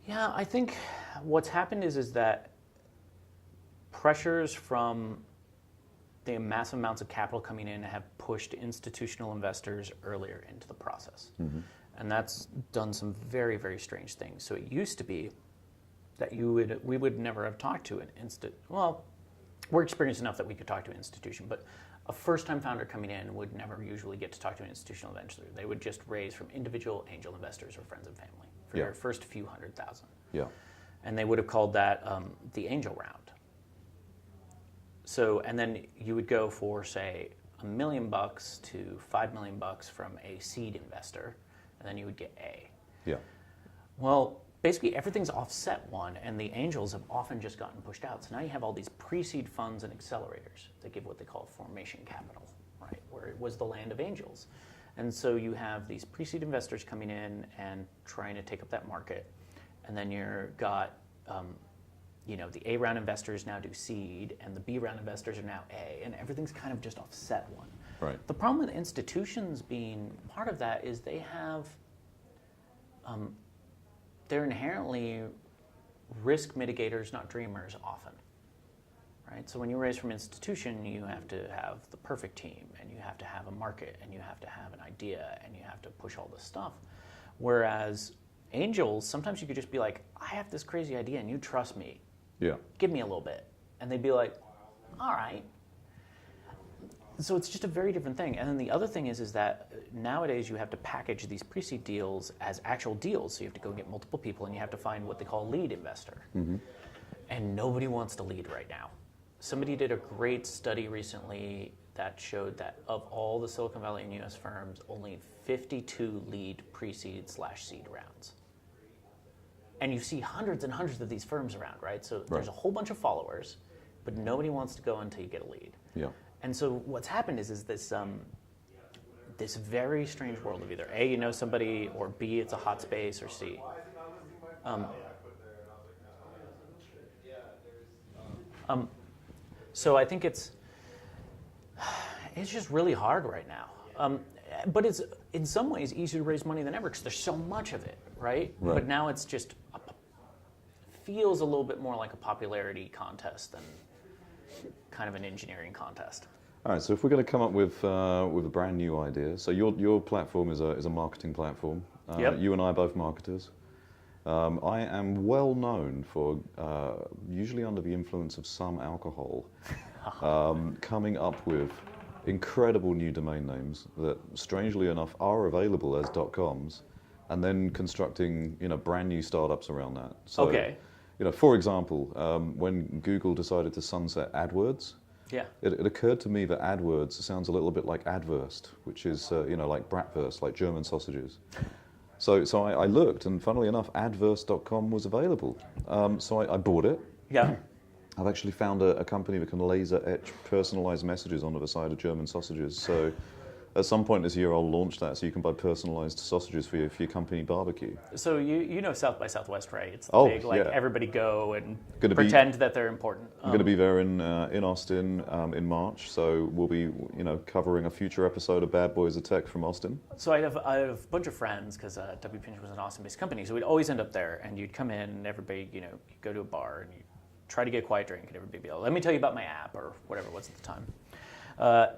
Yeah, I think what's happened is that pressures from the massive amounts of capital coming in have pushed institutional investors earlier into the process. And that's done some very, very strange things. So it used to be that we would never have talked to we're experienced enough that we could talk to an institution, but a first-time founder coming in would never usually get to talk to an institutional investor. They would just raise from individual angel investors or friends and family for their first few $100,000. Yeah. and they would have called that the angel round. So, and then you would go for, say, $1 million to $5 million from a seed investor, and then you would get A. Yeah. Well, basically everything's offset one, and the angels have often just gotten pushed out. So now you have all these pre-seed funds and accelerators that give what they call formation capital, right? Where it was the land of angels. And so you have these pre-seed investors coming in and trying to take up that market. And then you've got, the A round investors now do seed, and the B round investors are now A, and everything's kind of just offset one. Right. The problem with institutions being part of that is they have, they're inherently risk mitigators, not dreamers often, right? So when you raise from institution, you have to have the perfect team, and you have to have a market, and you have to have an idea, and you have to push all this stuff. Whereas angels, sometimes you could just be like, I have this crazy idea, and you trust me. Yeah. Give me a little bit. And they'd be like, all right. So it's just a very different thing. And then the other thing is that nowadays you have to package these pre-seed deals as actual deals. So you have to go get multiple people, and you have to find what they call a lead investor. Mm-hmm. And nobody wants to lead right now. Somebody did a great study recently that showed that of all the Silicon Valley and US firms, only 52 lead pre-seed/seed rounds. And you see hundreds and hundreds of these firms around, right? So there's a whole bunch of followers, but nobody wants to go until you get a lead. Yeah. And so what's happened is this this very strange world of either A, you know somebody, or B, it's a hot space, or C. So I think it's just really hard right now. But it's in some ways easier to raise money than ever because there's so much of it, right? But now it's just feels a little bit more like a popularity contest than kind of an engineering contest. All right, so if we're going to come up with a brand new idea, so your platform is a marketing platform. Yep. You and I are both marketers. I am well known for, usually under the influence of some alcohol, coming up with incredible new domain names that, strangely enough, are available as .coms, and then constructing brand new startups around that. So, okay. For example, when Google decided to sunset AdWords, it occurred to me that AdWords sounds a little bit like Adwurst, which is like bratwurst, like German sausages. So I looked, and funnily enough, adverse.com was available. So I bought it. Yeah. I've actually found a company that can laser etch personalized messages onto the side of German sausages. So at some point this year, I'll launch that so you can buy personalized sausages for your company barbecue. So you know South by Southwest, right? It's the big, everybody go and pretend that they're important. I'm going to be there in Austin in March, so we'll be covering a future episode of Bad Boys of Tech from Austin. So I have a bunch of friends because W. Pinch was an Austin-based company, so we'd always end up there, and you'd come in, and everybody, you'd go to a bar, and you try to get a quiet drink, and everybody would be like, let me tell you about my app, or whatever it was at the time.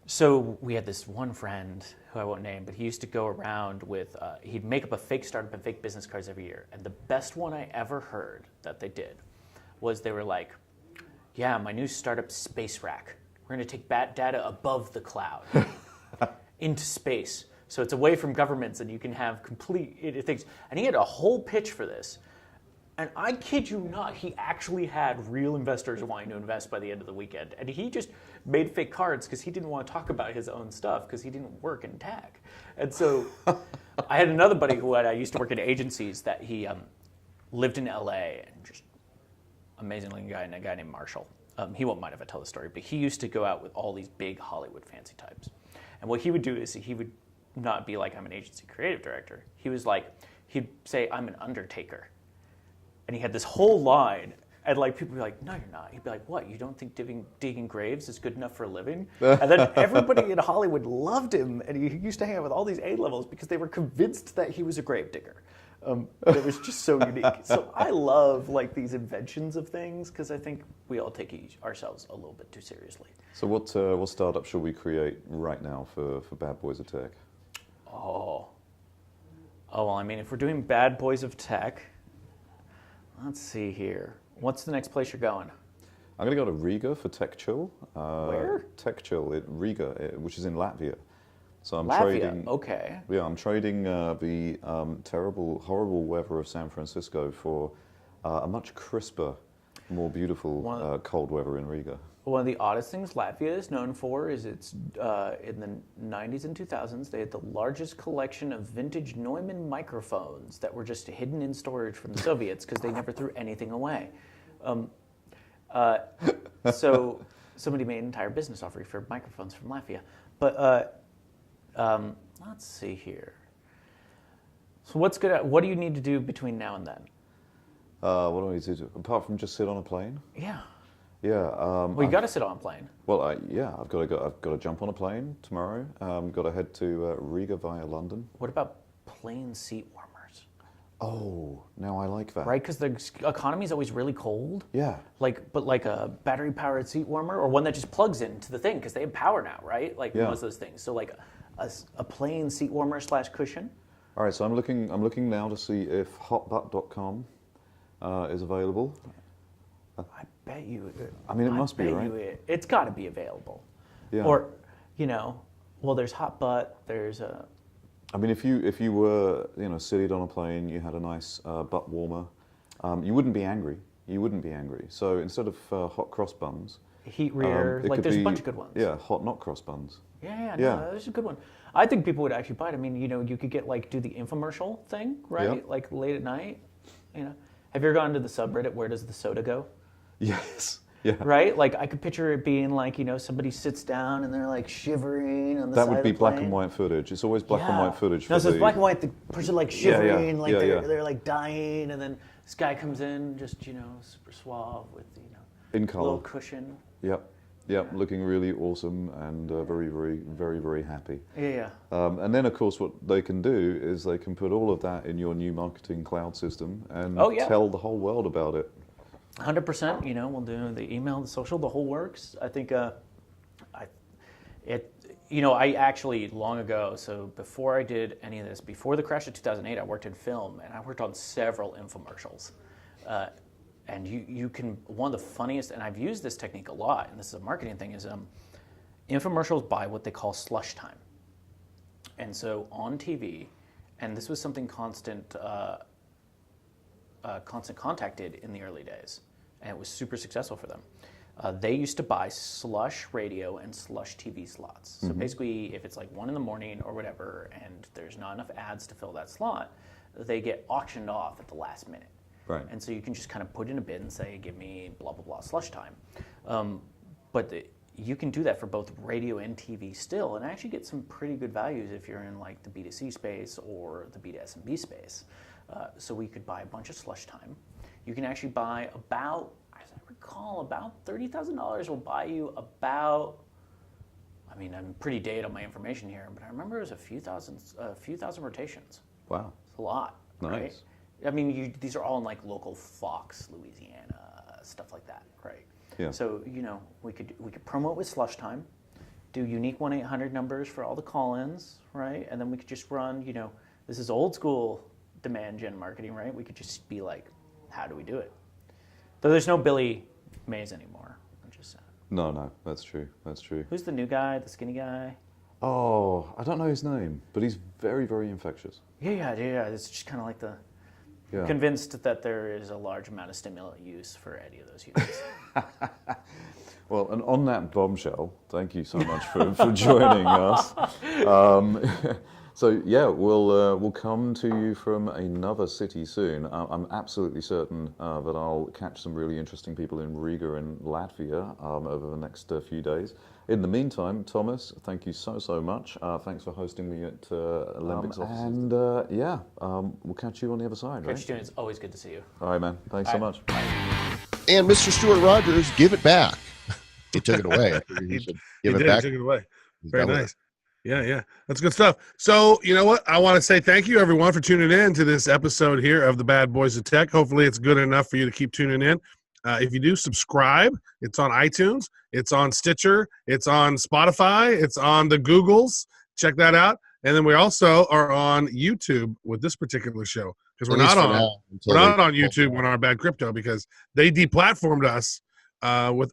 So we had this one friend who I won't name, but he used to go around with, he'd make up a fake startup and fake business cards every year. And the best one I ever heard that they did was they were like, yeah, my new startup, Space Rack. We're going to take data above the cloud into space. So it's away from governments and you can have complete things. And he had a whole pitch for this. And I kid you not, he actually had real investors wanting to invest by the end of the weekend. And he just made fake cards because he didn't want to talk about his own stuff because he didn't work in tech. And so I had another buddy who I used to work in agencies that he lived in LA and just amazing looking guy, and a guy named Marshall. He won't mind if I tell the story, but he used to go out with all these big Hollywood fancy types. And what he would do is he would not be like, I'm an agency creative director. He was like, he'd say, I'm an undertaker. And he had this whole line, and like people would be like, no, you're not. He'd be like, what, you don't think digging graves is good enough for a living? And then everybody in Hollywood loved him, and he used to hang out with all these A-levels because they were convinced that he was a grave digger. It was just so unique. So I love like these inventions of things because I think we all take ourselves a little bit too seriously. So what startup should we create right now for Bad Boys of Tech? Oh, well, I mean, if we're doing Bad Boys of Tech, let's see here. What's the next place you're going? I'm going to go to Riga for Tech Chill. Where? Tech Chill at Riga, which is in Latvia. So I'm Latvia, trading. okay. Yeah, I'm trading the terrible, horrible weather of San Francisco for a much crisper, more beautiful cold weather in Riga. One of the oddest things Latvia is known for is it's in the 90s and 2000s, they had the largest collection of vintage Neumann microphones that were just hidden in storage from the Soviets because they never threw anything away. So somebody made an entire business offer for microphones from Latvia. But let's see here. So what do you need to do between now and then? What do I need to do? Apart from just sit on a plane? Yeah. Yeah. Well, you got to sit on a plane. Well, I've got to jump on a plane tomorrow. Got to head to Riga via London. What about plane seat warmers? Oh, now I like that. Right, because the economy is always really cold. Yeah. But like a battery-powered seat warmer, or one that just plugs into the thing, because they have power now, right? Like most of those things. So like a plane seat warmer / cushion. All right, so I'm looking now to see if hotbutt.com is available. I bet you. I mean, it must be, right? It's got to be available. Yeah. Or, well, there's hot butt. There's a. I mean, if you were seated on a plane, you had a nice butt warmer, you wouldn't be angry. You wouldn't be angry. So instead of hot cross buns, heat rear, like there's a bunch of good ones. Yeah, hot not cross buns. Yeah. No, there's a good one. I think people would actually buy it. I mean, you could get do the infomercial thing, right? Yeah. Like late at night. Have you ever gone to the subreddit? Where does the soda go? Yes. Yeah. Right? Like I could picture it being like, somebody sits down and they're like shivering on the That side would be of the black plane. and white footage. It's always black and white footage. No, so it's black and white. The person like shivering, they're like dying, and then this guy comes in, just super suave with in a color, little cushion. Yep, looking really awesome and very, very, very, very happy. Yeah. And then, of course, what they can do is they can put all of that in your new marketing cloud system and tell the whole world about it. 100%. We'll do the email, the social, the whole works. I think I actually long ago. So before I did any of this, before the crash of 2008, I worked in film and I worked on several infomercials. And you can, one of the funniest, and I've used this technique a lot, and this is a marketing thing, is infomercials buy what they call slush time. And so on TV, and this was something Constant Contact did in the early days, and it was super successful for them. They used to buy slush radio and slush TV slots. So basically, if it's like 1 a.m. or whatever, and there's not enough ads to fill that slot, they get auctioned off at the last minute. Right. And so you can just kind of put in a bid and say, give me blah, blah, blah slush time. But you can do that for both radio and TV still, and actually get some pretty good values if you're in like the B2C space or the B2SMB space. So we could buy a bunch of slush time. You can actually buy about, as I recall, about $30,000 will buy you about, I mean, I'm pretty dated on my information here, but I remember it was a few thousand rotations. Wow. It's a lot, Nice. right? I mean, these are all in like local Fox, Louisiana, stuff like that, right? Yeah. So we could promote with slush time, do unique 1-800 numbers for all the call-ins, right? And then we could just run, this is old school demand gen marketing, right? We could just be like, how do we do it? Though there's no Billy Mays anymore. I'm just saying. No, that's true. That's true. Who's the new guy, the skinny guy? Oh, I don't know his name, but he's very, very infectious. Yeah. It's just kind of like the. Yeah. Convinced that there is a large amount of stimulant use for any of those units. Well, and on that bombshell, thank you so much for joining us. So yeah, we'll come to you from another city soon. I'm absolutely certain that I'll catch some really interesting people in Riga and Latvia over the next few days. In the meantime, Thomas, thank you so much. Thanks for hosting me at Olympics offices. And we'll catch you on the other side. Catch you soon. It's always good to see you. All right, man. Thanks so much. And Mr. Stewart Rogers, give it back. He took it away. He should give it back. He took it away. Very nice. Yeah. That's good stuff. So, you know what? I want to say thank you, everyone, for tuning in to this episode here of the Bad Boys of Tech. Hopefully it's good enough for you to keep tuning in. If you do, subscribe. It's on iTunes. It's on Stitcher. It's on Spotify. It's on the Googles. Check that out. And then we also are on YouTube with this particular show because we're not on YouTube on our Bad Crypto because they deplatformed us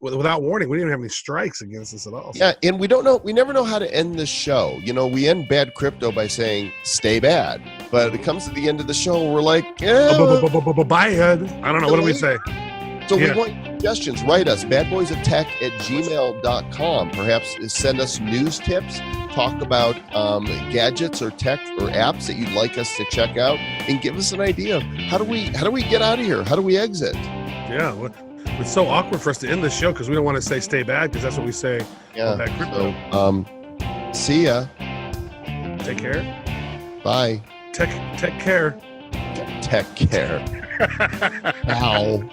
without warning. We didn't even have any strikes against us at all. Yeah, and we don't know. We never know how to end this show. We end Bad Crypto by saying, "Stay bad." But it comes to the end of the show, we're like, yeah. Bye, Ed. I don't know. What do we say? So Yeah. we want suggestions. Write us, badboysoftech@gmail.com. Perhaps send us news tips. Talk about gadgets or tech or apps that you'd like us to check out, and give us an idea of how do we get out of here? How do we exit? Yeah. It's so awkward for us to end the show because we don't want to say stay bad because that's what we say. Yeah. on that crypto. So, see ya. Take care. Bye. Tech care. Tech care. Ow.